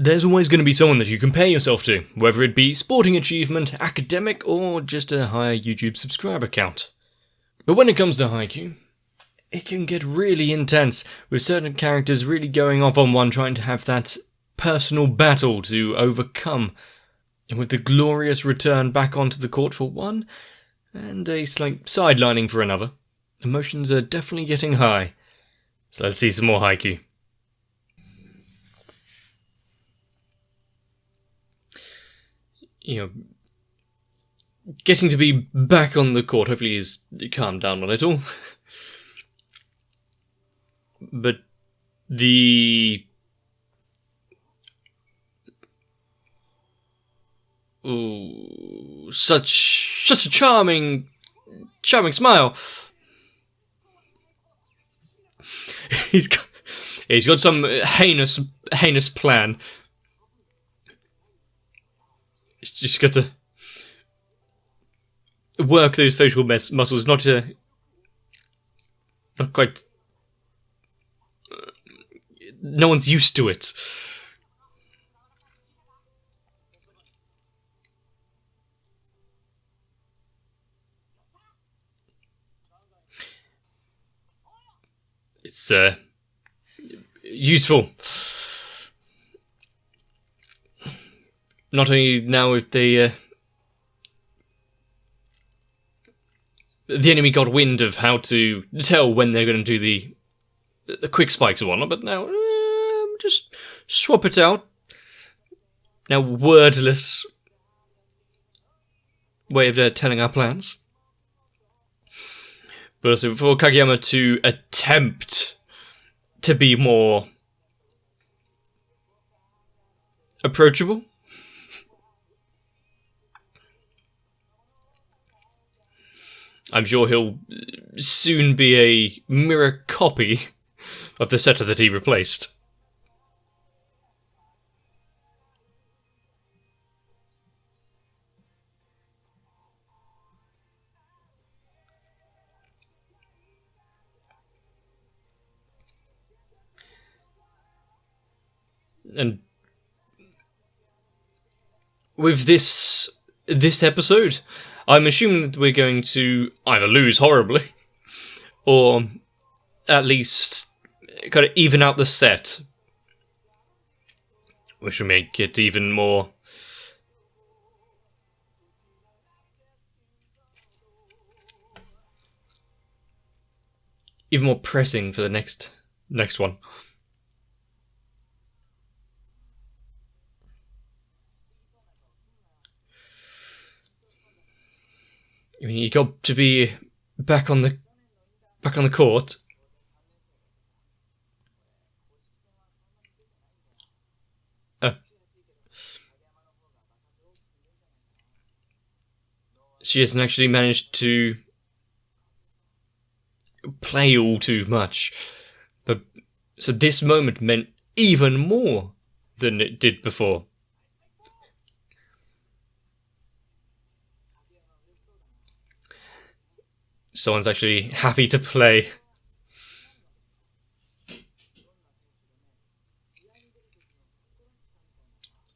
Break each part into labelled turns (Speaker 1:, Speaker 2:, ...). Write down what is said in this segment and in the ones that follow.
Speaker 1: there's always going to be someone that you compare yourself to, whether it be sporting achievement, academic, or just a higher YouTube subscriber count. But when it comes to Haikyuu, it can get really intense, with certain characters really going off on one, trying to have that personal battle to overcome. And with the glorious return back onto the court for one, and a slight sidelining for another, emotions are definitely getting high. So let's see some more Haikyuu. Getting to be back on the court, hopefully he's calmed down a little. But the... Ooh, such a charming smile. He's got some heinous plan. He's just got to work those facial muscles, not quite. No one's used to it. It's useful. Not only now if the enemy got wind of how to tell when they're going to do the quick spikes and whatnot, but now just swap it out. Now wordless way of telling our plans. But also for Kageyama to attempt to be more approachable. I'm sure he'll soon be a mirror copy of the setter that he replaced. And with this episode, I'm assuming that we're going to either lose horribly, or at least kind of even out the set, which will make it even more pressing for the next one. I mean, you got to be back on the court. She hasn't actually managed to play all too much, but so this moment meant even more than it did before. Someone's actually happy to play.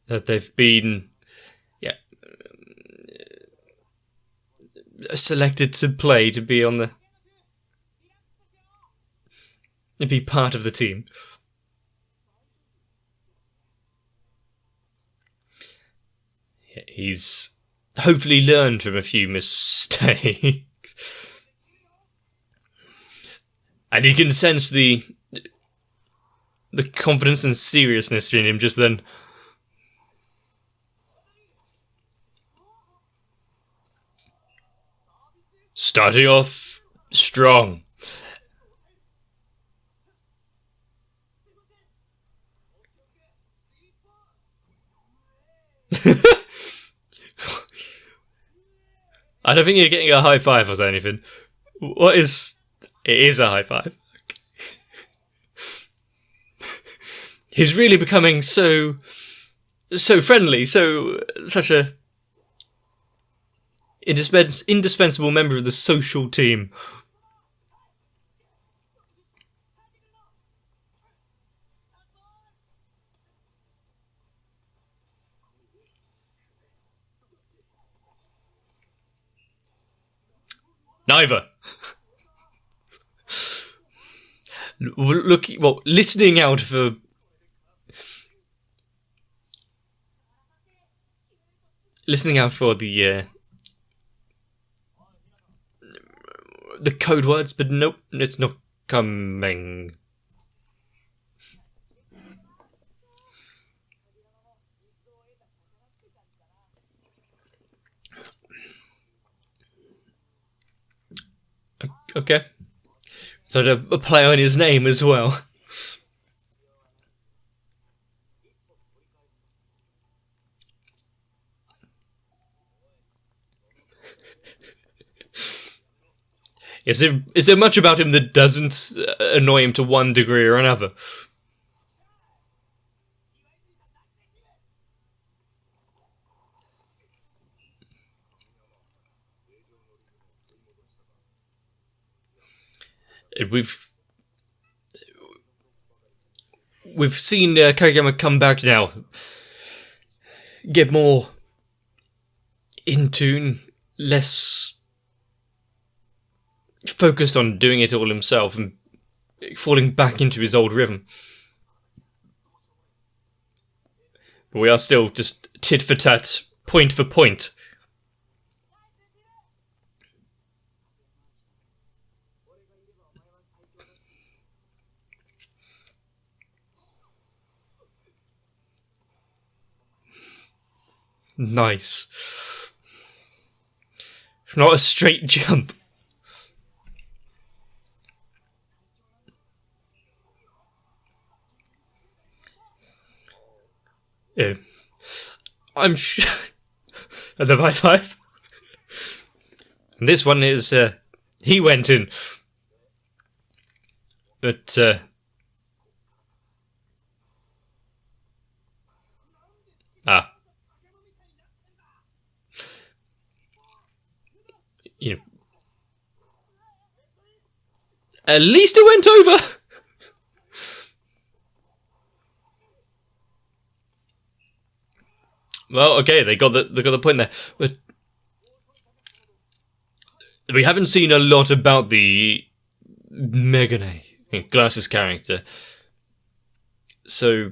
Speaker 1: That they've been, selected to play, to be on to be part of the team. He's hopefully learned from a few mistakes. And you can sense the confidence and seriousness in him just then. Starting off strong. I don't think you're getting a high five or anything. What is... It is a high five. He's really becoming so friendly, such a indispensable member of the social team. Neither. Listening out for the code words, but nope, it's not coming. Okay. So to play on his name as well. Is there much about him that doesn't annoy him to one degree or another? We've seen Kageyama come back now, get more in tune, less focused on doing it all himself and falling back into his old rhythm. But we are still just tit for tat, point for point. Nice. Not a straight jump. Yeah. I'm sure. Another high five. This one is, he went in. But, you know, at least it went over. Well, okay, they got the point there, but we haven't seen a lot about the Megane Glasses character, so.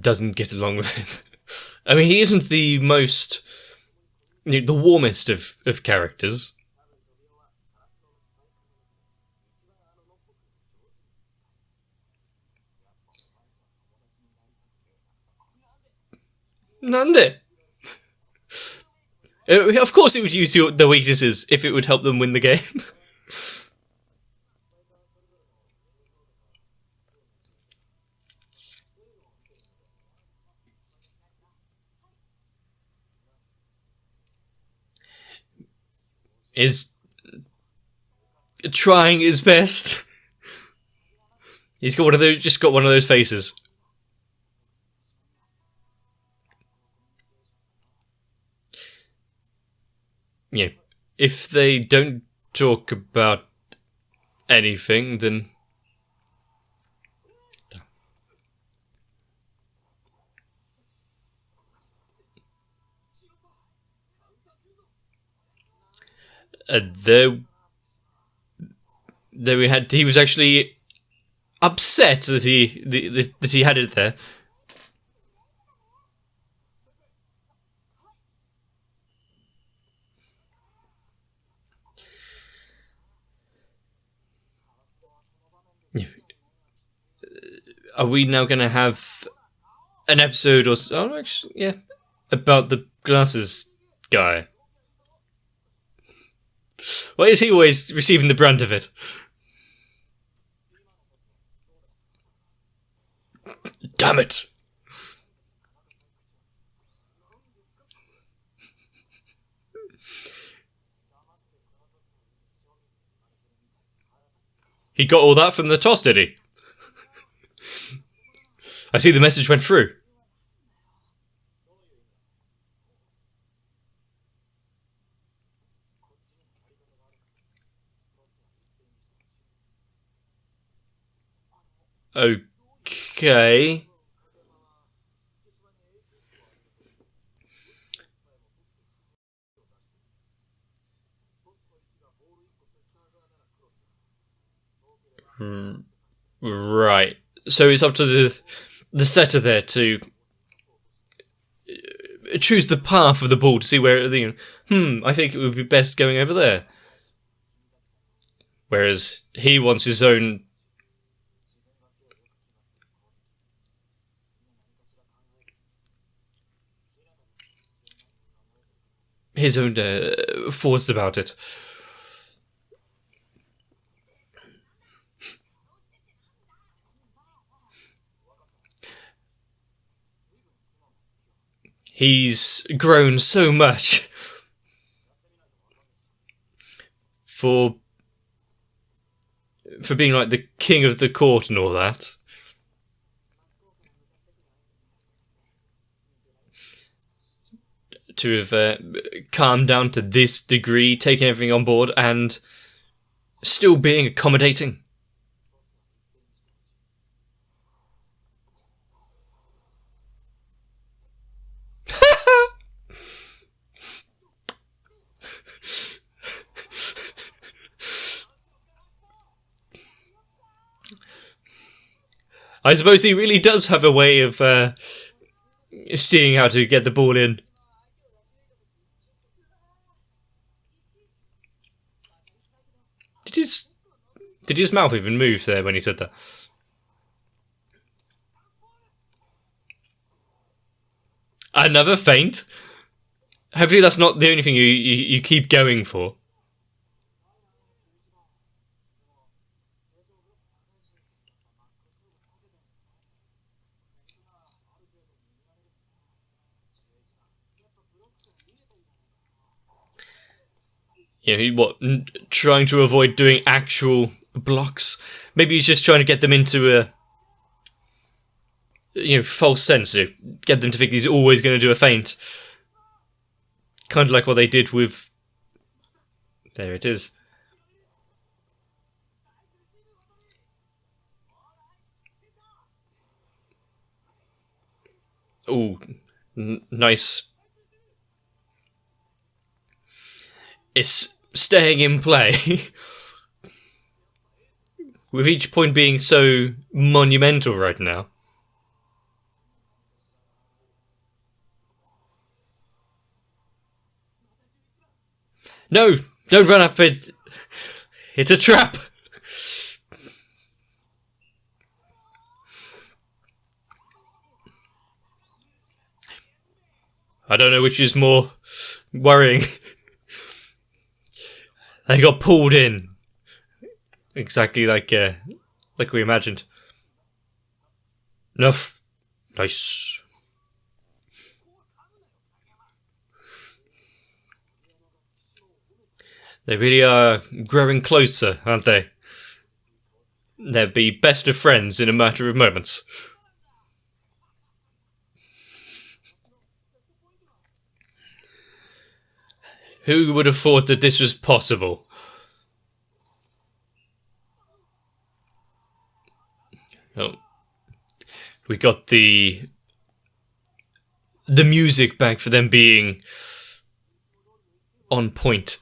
Speaker 1: Doesn't get along with him. I mean, he isn't the most, the warmest of characters. Nande. Of course, it would use the weaknesses if it would help them win the game. Is trying his best. He's got one of those faces. You know, if they don't talk about anything, then he was actually upset that he had it there. Are we now going to have an episode or so? Oh, actually, yeah, about the glasses guy? Why is he always receiving the brunt of it? Damn it! He got all that from the toss, did he? I see the message went through. Okay. Right. So it's up to the setter there to choose the path of the ball to see where I think it would be best going over there. Whereas he wants his own thoughts about it. He's grown so much for being like the king of the court and all that. To have calmed down to this degree, taking everything on board, and still being accommodating. I suppose he really does have a way of seeing how to get the ball in. Did his mouth even move there when he said that? Another feint? Hopefully that's not the only thing you keep going for. You know, trying to avoid doing actual blocks? Maybe he's just trying to get them into a false sense, get them to think he's always going to do a feint. Kind of like what they did with... There it is. Ooh, nice. It's staying in play. With each point being so monumental right now. No, don't run up it. It's a trap. I don't know which is more worrying. They got pulled in. Exactly like we imagined. Enough. Nice. They really are growing closer, aren't they? They'll be best of friends in a matter of moments. Who would have thought that this was possible? Oh. We got the music back for them being on point.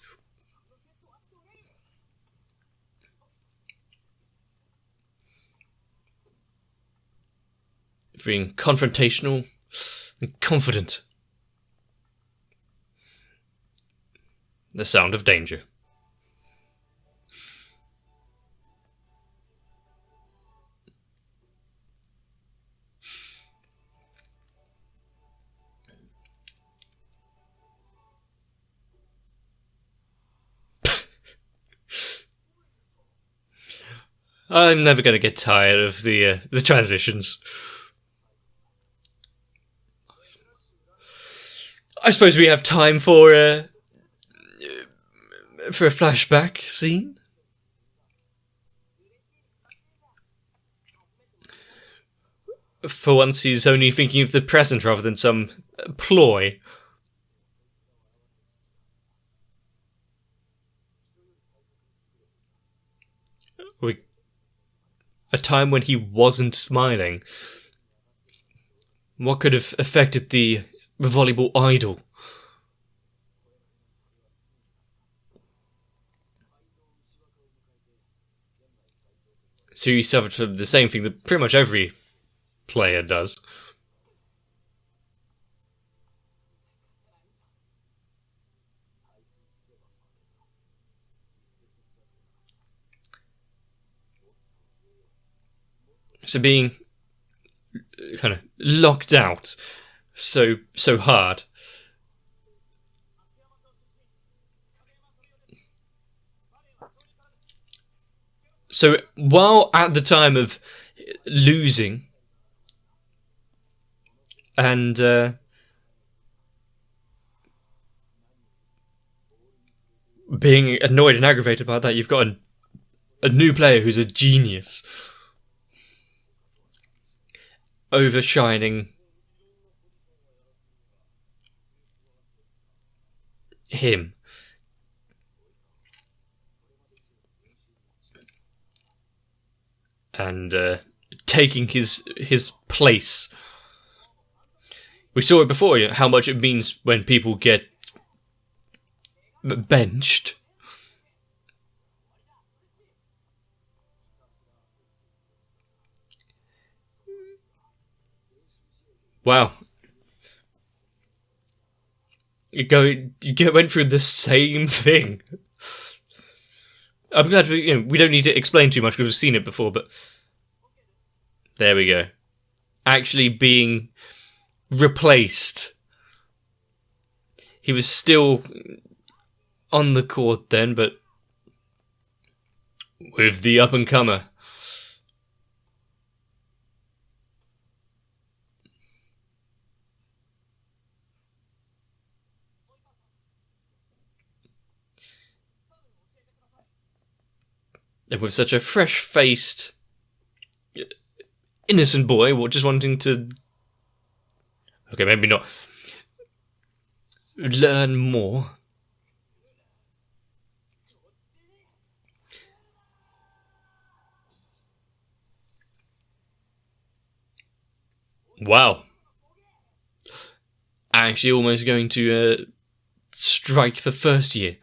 Speaker 1: Being confrontational and confident. The sound of danger. I'm never going to get tired of the transitions. I suppose we have time for a flashback scene. For once, he's only thinking of the present rather than some ploy. a time when he wasn't smiling. What could have affected the volleyball idol? So he suffered from the same thing that pretty much every player does. So being kind of locked out so hard. So while at the time of losing and being annoyed and aggravated by that, you've got a new player who's a genius, overshining him. And taking his place. We saw it before, how much it means when people get benched. Wow. You went through the same thing. I'm glad we don't need to explain too much because we've seen it before, but there we go. Actually being replaced. He was still on the court then, but with the up-and-comer. And with such a fresh-faced, innocent boy, just wanting to... Okay, maybe not. Learn more. Wow. Actually almost going to strike the first year.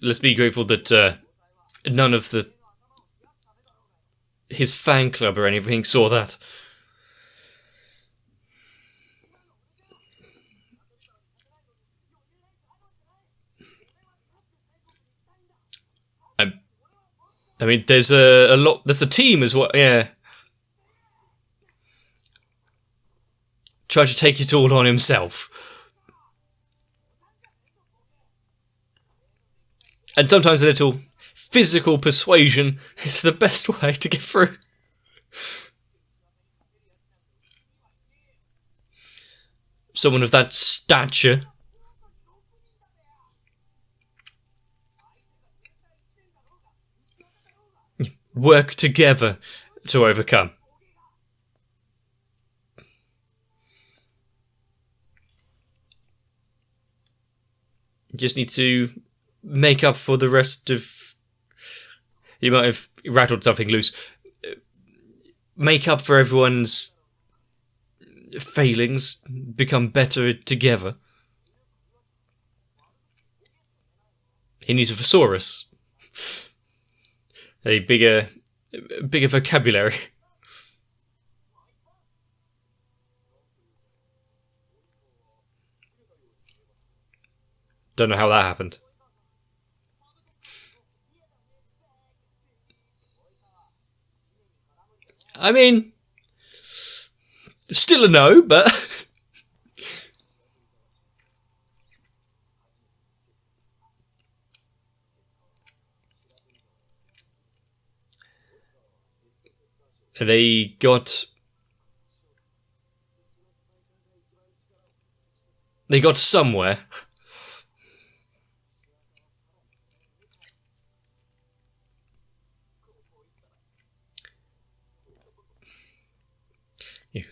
Speaker 1: Let's be grateful that none of his fan club or anything saw that. I mean, there's a lot. There's the team as well. Yeah, try to take it all on himself. And sometimes a little physical persuasion is the best way to get through. Someone of that stature. Work together to overcome. You just need to make up for the rest of... You might have rattled something loose. Make up for everyone's failings. Become better together. He needs a thesaurus. A bigger vocabulary. Don't know how that happened. I mean, still a no, but... They got somewhere.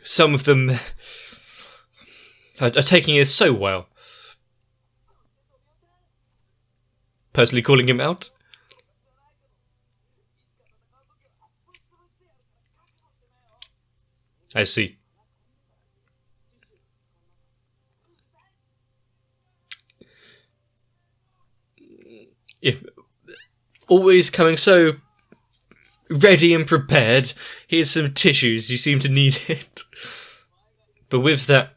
Speaker 1: Some of them are taking it so well. Personally calling him out. I see. If always coming so ready and prepared, here's some tissues, you seem to need it. But with that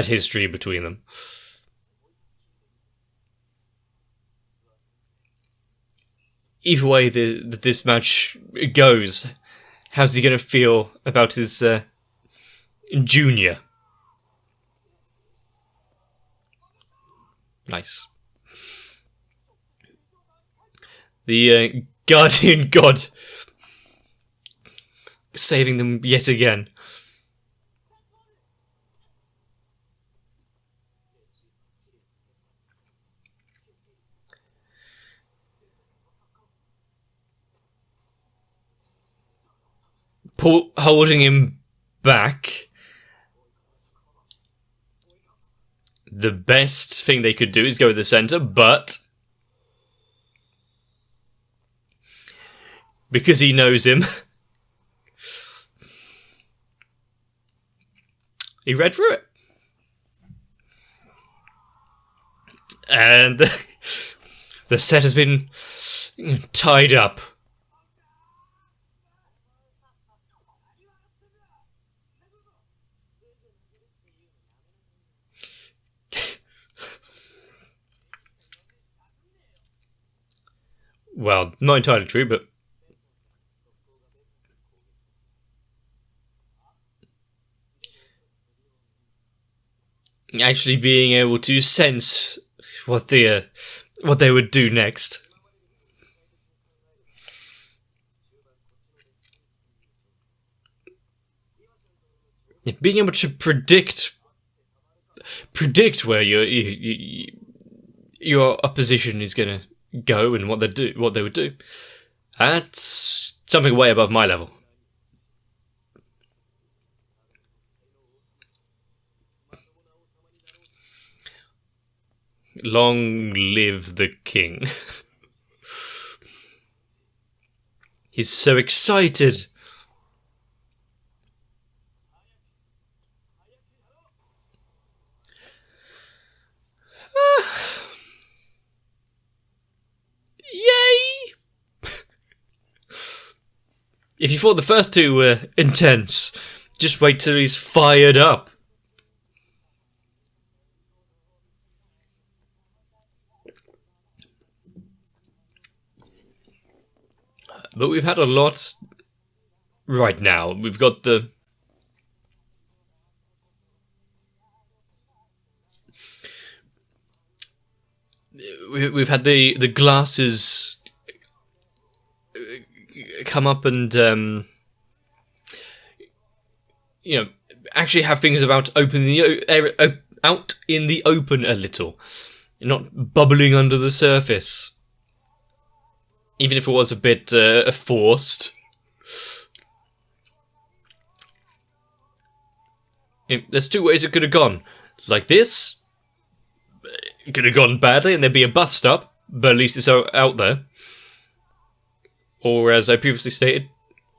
Speaker 1: history between them, either way this match goes, how's he going to feel about his junior? Nice. The Guardian God saving them yet again. Holding him back. The best thing they could do is go to the center, but because he knows him, he read through it. And the set has been tied up. Well, not entirely true, but actually being able to sense what they would do next. Being able to predict where your opposition is going to go and what they would do. That's something way above my level. Long live the king. He's so excited. Yay! If you thought the first two were intense, just wait till he's fired up. But we've had a lot right now. We've got we've had the glasses come up and actually have things about out in the open a little, not bubbling under the surface. Even if it was a bit forced. There's two ways it could have gone. Like this, it could have gone badly and there'd be a bust up, but at least it's out there. Or, as I previously stated,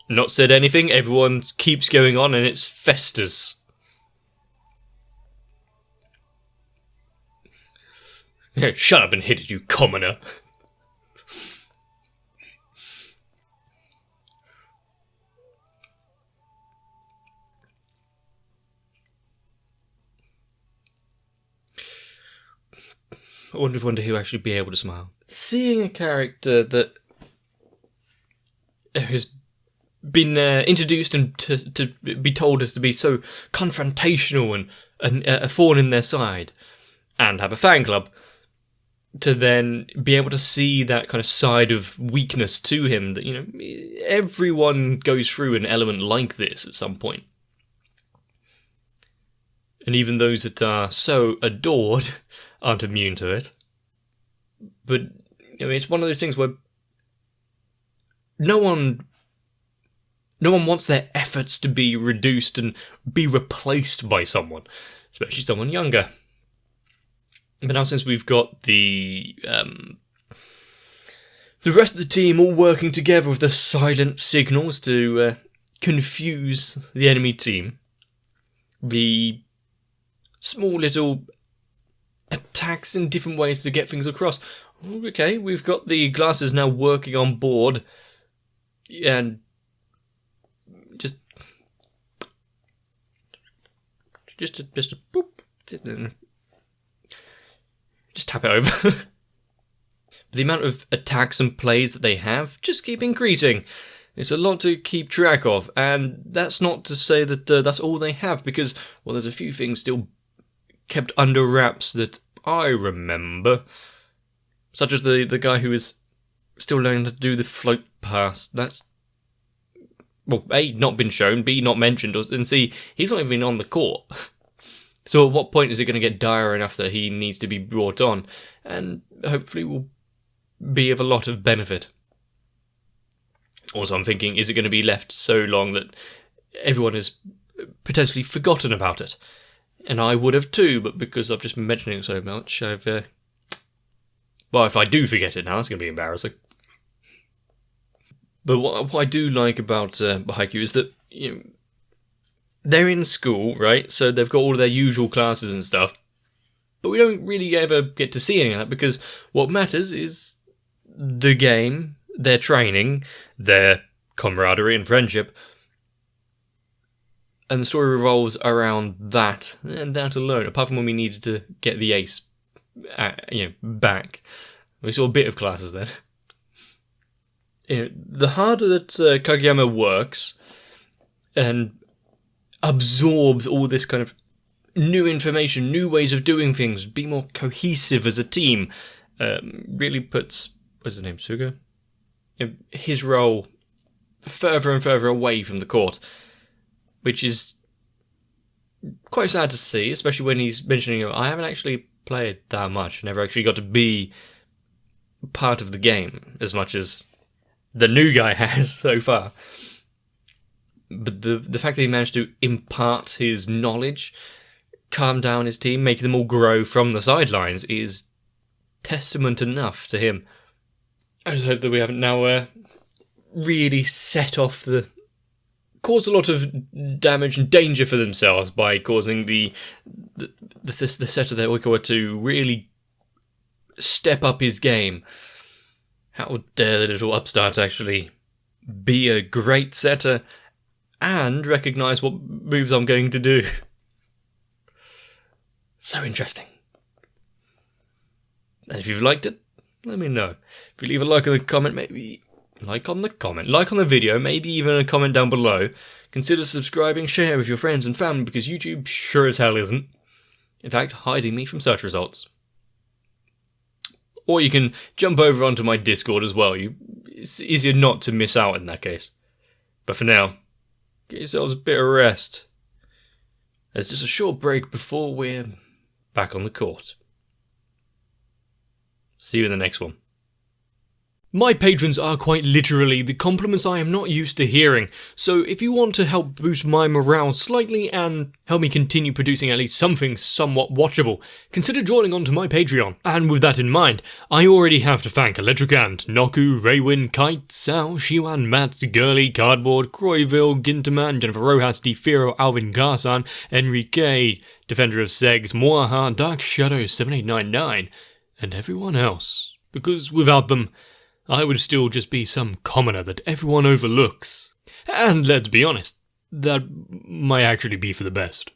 Speaker 1: not said anything, everyone keeps going on and it festers. Shut up and hit it, you commoner. I wonder who actually be able to smile. Seeing a character that has been introduced and to be told as to be so confrontational and a thorn in their side, and have a fan club, to then be able to see that kind of side of weakness to him that, everyone goes through an element like this at some point. And even those that are so adored aren't immune to it. But, it's one of those things where no one No one wants their efforts to be reduced and be replaced by someone, especially someone younger. But now since we've got the rest of the team all working together with the silent signals to confuse the enemy team, the small little attacks in different ways to get things across. Okay, we've got the glasses now working on board, and just a boop, just tap it over. The amount of attacks and plays that they have just keep increasing. It's a lot to keep track of, and that's not to say that that's all they have, because, well, there's a few things still kept under wraps that I remember, such as the guy who is still learning how to do the float pass. That's, well, A, not been shown, B, not mentioned, and C, he's not even on the court. So at what point is it going to get dire enough that he needs to be brought on, and hopefully will be of a lot of benefit. Also, I'm thinking, is it going to be left so long that everyone has potentially forgotten about it? And I would have too, but because I've just been mentioning it so much, I've... well, if I do forget it now, it's going to be embarrassing. But what I do like about Haikyuu is that, you know, they're in school, right? So they've got all of their usual classes and stuff, but we don't really ever get to see any of that, because what matters is the game, their training, their camaraderie and friendship, and the story revolves around that, and that alone, apart from when we needed to get the ace back. We saw a bit of classes then. You know, the harder that Kageyama works and absorbs all this kind of new information, new ways of doing things, be more cohesive as a team, really puts, what's his name, Suga? His role further and further away from the court, which is quite sad to see, especially when he's mentioning, I haven't actually played that much, never actually got to be part of the game as much as the new guy has so far. But the fact that he managed to impart his knowledge, calm down his team, make them all grow from the sidelines is testament enough to him. I just hope that we haven't now really set off caused a lot of damage and danger for themselves by causing the setter there, Oikawa, to really step up his game. How dare the little upstart actually be a great setter and recognise what moves I'm going to do. So interesting. And if you've liked it, let me know. If you leave a like on the comment, maybe like on the video, maybe even a comment down below. Consider subscribing, share with your friends and family, because YouTube sure as hell isn't. In fact, hiding me from search results. Or you can jump over onto my Discord as well. It's easier not to miss out in that case. But for now, get yourselves a bit of rest. There's just a short break before we're back on the court. See you in the next one. My patrons are quite literally the compliments I am not used to hearing, so if you want to help boost my morale slightly and help me continue producing at least something somewhat watchable, consider joining onto my Patreon. And with that in mind, I already have to thank Electric Ant, Noku, Raywin, Kite, Sal, Shiwan, Mats, Girly, Cardboard, Croyville, Ginterman, Jennifer Rojas, Defiro, Alvin Garsan, Enrique, Defender of Segs, Moaha, Dark Shadow 7899, and everyone else. Because without them, I would still just be some commoner that everyone overlooks. And let's be honest, that might actually be for the best.